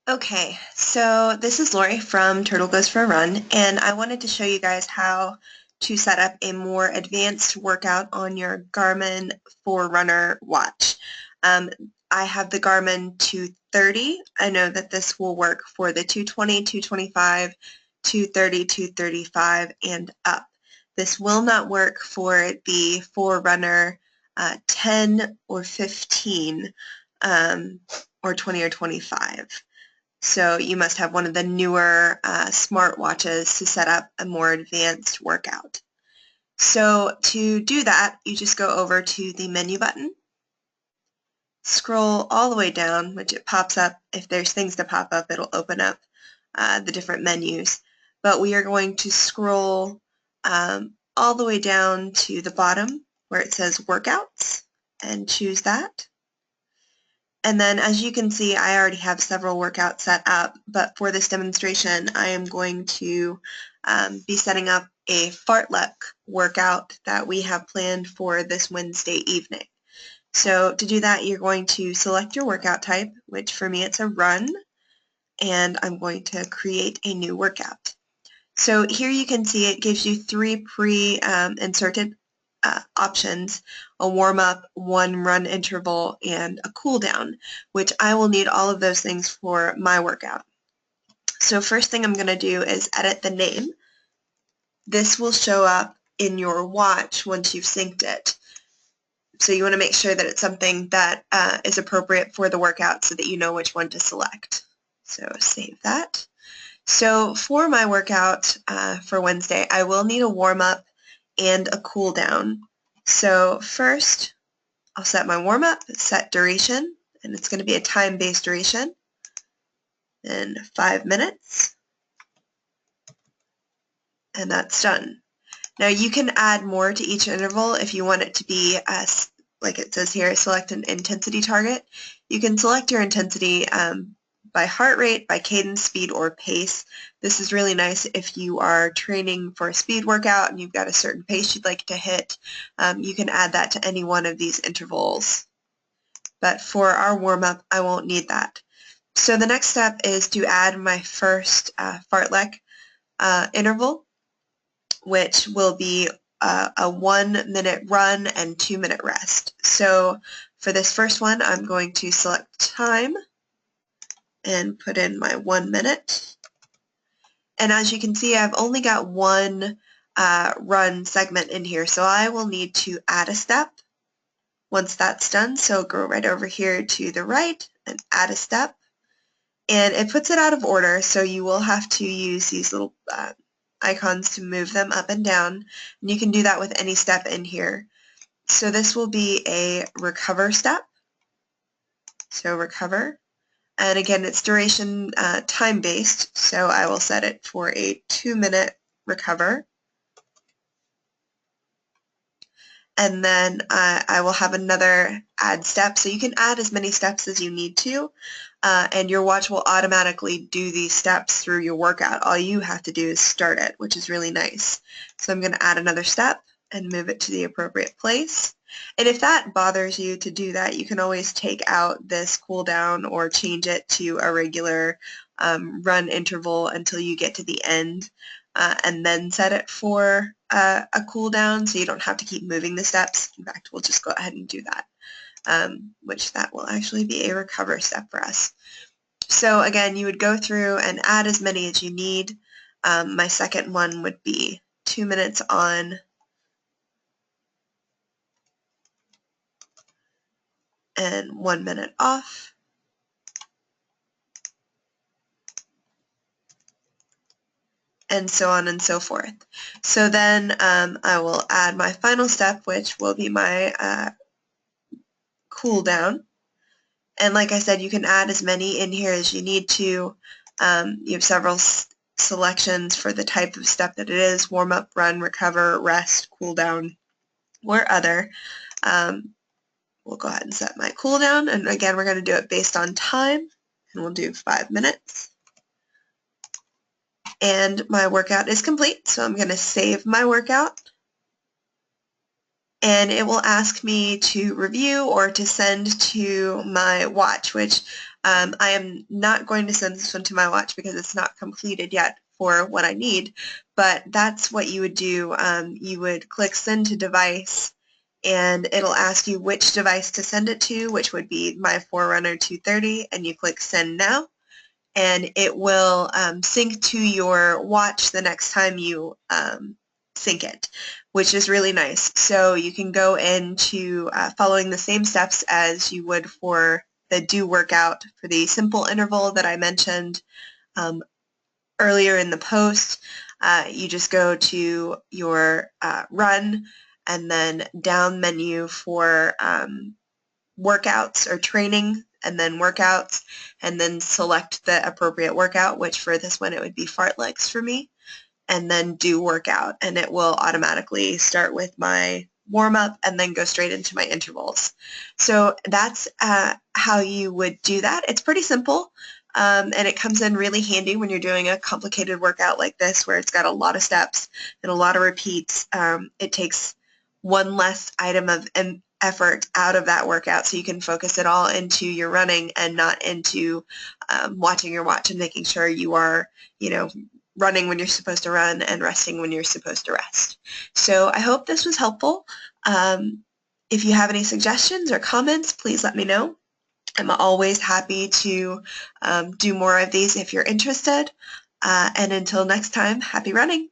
Okay, so this is Lori from Turtle Goes for a Run, and I wanted to show you guys how to set up a more advanced workout on your Garmin Forerunner watch. I have the Garmin 230. I know that this will work for the 220, 225, 230, 235, and up. This will not work for the Forerunner 10 or 15 or 20 or 25. So you must have one of the newer smartwatches to set up a more advanced workout. So to do that, you just go over to the menu button, scroll all the way down, which it pops up. If there's things to pop up, it'll open up the different menus. But we are going to scroll all the way down to the bottom where it says Workouts and choose that. And then as you can see, I already have several workouts set up, but for this demonstration, I am going to be setting up a fartlek workout that we have planned for this Wednesday evening. So to do that, you're going to select your workout type, which for me it's a run, and I'm going to create a new workout. So here you can see it gives you three pre-inserted options: a warm-up, one run interval, and a cool-down, which I will need all of those things for my workout. So first thing I'm going to do is edit the name. This will show up in your watch once you've synced it. So you want to make sure that it's something that is appropriate for the workout so that you know which one to select. So save that. So for my workout for Wednesday, I will need a warm-up and a cool down. So first, I'll set my warm-up, set duration, and it's going to be a time-based duration, in 5 minutes, and that's done. Now you can add more to each interval if you want it to be, like it says here, select an intensity target. You can select your intensity by heart rate, by cadence, speed, or pace. This is really nice if you are training for a speed workout and you've got a certain pace you'd like to hit. You can add that to any one of these intervals. But for our warm-up, I won't need that. So the next step is to add my first fartlek interval, which will be a 1 minute run and 2 minute rest. So for this first one, I'm going to select time and put in my 1 minute. And as you can see, I've only got one run segment in here, so I will need to add a step once that's done. So go right over here to the right and add a step. And it puts it out of order, so you will have to use these little icons to move them up and down. And you can do that with any step in here. So this will be a recover step. So recover. And again, it's duration time-based, so I will set it for a 2 minute recover. And then I will have another add step. So you can add as many steps as you need to, and your watch will automatically do these steps through your workout. All you have to do is start it, which is really nice. So I'm going to add another step and move it to the appropriate place. And if that bothers you to do that, you can always take out this cool down or change it to a regular run interval until you get to the end, and then set it for a cool down, so you don't have to keep moving the steps. In fact, we'll just go ahead and do that, which that will actually be a recover step for us. So again, you would go through and add as many as you need. My second one would be 2 minutes on and 1 minute off. And so on and so forth. So then I will add my final step, which will be my cool down. And like I said, you can add as many in here as you need to. You have several selections for the type of step that it is: warm up, run, recover, rest, cool down, or other. We'll go ahead and set my cool down, and again, we're going to do it based on time, and we'll do 5 minutes. And my workout is complete, so I'm going to save my workout, and it will ask me to review or to send to my watch, which I am not going to send this one to my watch because it's not completed yet for what I need, but that's what you would do. You would click send to device, and it'll ask you which device to send it to, which would be my Forerunner 230, and you click send now, and it will sync to your watch the next time you sync it, which is really nice. So you can go into following the same steps as you would for the do workout for the simple interval that I mentioned earlier in the post. You just go to your run and then down menu for workouts or training, and then workouts, and then select the appropriate workout, which for this one it would be fartleks for me, and then do workout, and it will automatically start with my warm-up and then go straight into my intervals. So that's how you would do that. It's pretty simple, and it comes in really handy when you're doing a complicated workout like this where it's got a lot of steps and a lot of repeats. It takes one less item of effort out of that workout, so you can focus it all into your running and not into watching your watch and making sure you are, running when you're supposed to run and resting when you're supposed to rest. So I hope this was helpful. If you have any suggestions or comments, please let me know. I'm always happy to do more of these if you're interested. And until next time, happy running.